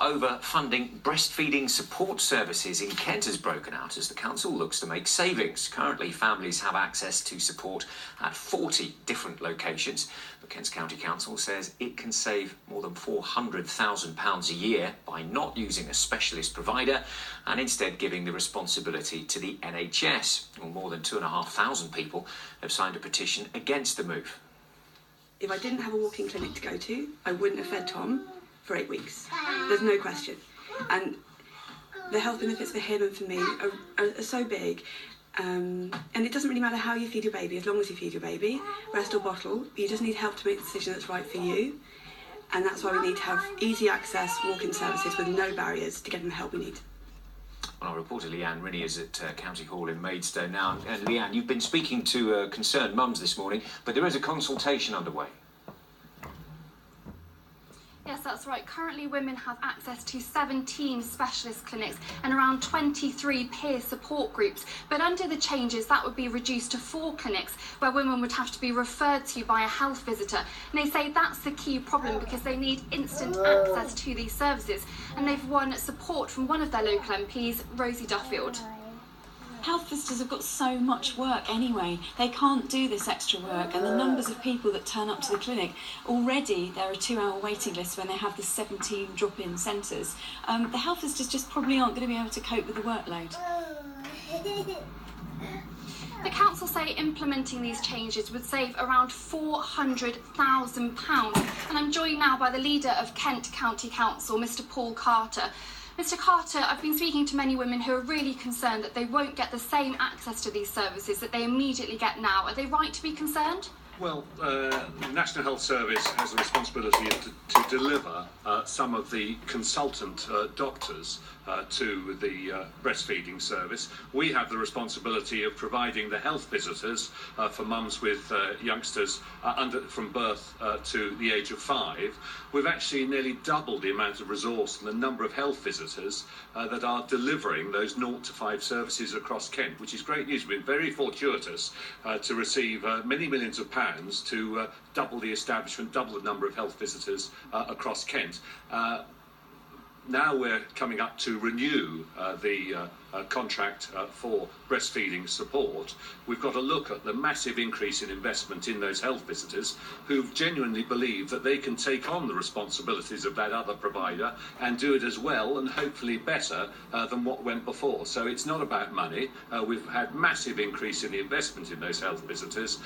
over funding breastfeeding support services in Kent has broken out as the council looks to make savings. Currently, families have access to support at 40 different locations. But Kent's County Council says it can save more than £400,000 a year by not using a specialist provider and instead giving the responsibility to the NHS. Well, more than 2,500 people have signed a petition against the move. If I didn't have a walk-in clinic to go to, I wouldn't have fed Tom for 8 weeks. There's no question. And the health benefits for him and for me are so big. And it doesn't really matter how you feed your baby, as long as you feed your baby, breast or bottle. You just need help to make the decision that's right for you. And that's why we need to have easy access walk-in services with no barriers to get them the help we need. Well, our reporter Leanne Rinney is at County Hall in Maidstone now. And Leanne, you've been speaking to concerned mums this morning, but there is a consultation underway. Yes, that's right. Currently, women have access to 17 specialist clinics and around 23 peer support groups. But under the changes, that would be reduced to 4 clinics where women would have to be referred to by a health visitor. And they say that's the key problem because they need instant access to these services. And they've won support from one of their local MPs, Rosie Duffield. Health visitors have got so much work anyway. They can't do this extra work, and the numbers of people that turn up to the clinic, already there are 2-hour waiting lists when they have the 17 drop-in centres. The health visitors just probably aren't going to be able to cope with the workload. The council say implementing these changes would save around £400,000. And I'm joined now by the leader of Kent County Council, Mr. Paul Carter. Mr. Carter, I've been speaking to many women who are really concerned that they won't get the same access to these services that they immediately get now. Are they right to be concerned? Well, the National Health Service has a responsibility to deliver some of the consultant doctors to the breastfeeding service. We have the responsibility of providing the health visitors for mums with youngsters from birth to the age of 5. We've actually nearly doubled the amount of resource and the number of health visitors that are delivering those 0 to 5 services across Kent, which is great news. We've been very fortuitous to receive many millions of pounds to double the establishment, double the number of health visitors across Kent. Now we're coming up to renew the contract for breastfeeding support. We've got to look at the massive increase in investment in those health visitors who genuinely believe that they can take on the responsibilities of that other provider and do it as well and hopefully better than what went before. So it's not about money. We've had massive increase in the investment in those health visitors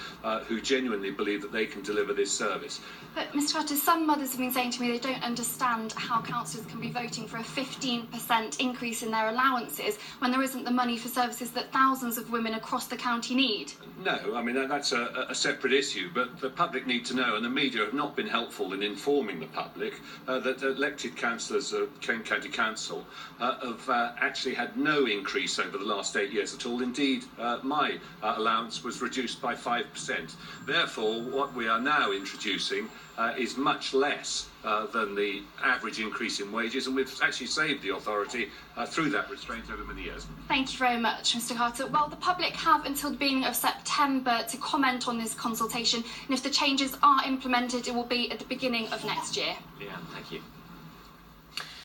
who genuinely believe that they can deliver this service. But Mr. Carter, some mothers have been saying to me they don't understand how councillors can be voting for a 15% increase in their allowances when there isn't the money for services that thousands of women across the county need. No, I mean, that's a separate issue, but the public need to know, and the media have not been helpful in informing the public, that elected councillors of Kent County Council have actually had no increase over the last 8 years at all. Indeed, my allowance was reduced by 5%. Therefore, what we are now introducing is much less than the average increase in wages, and we've actually saved the authority through that restraint over many years. Thank you very much, Mr. Carter. Well, the public have until the beginning of September to comment on this consultation, and if the changes are implemented, it will be at the beginning of next year. Yeah, thank you.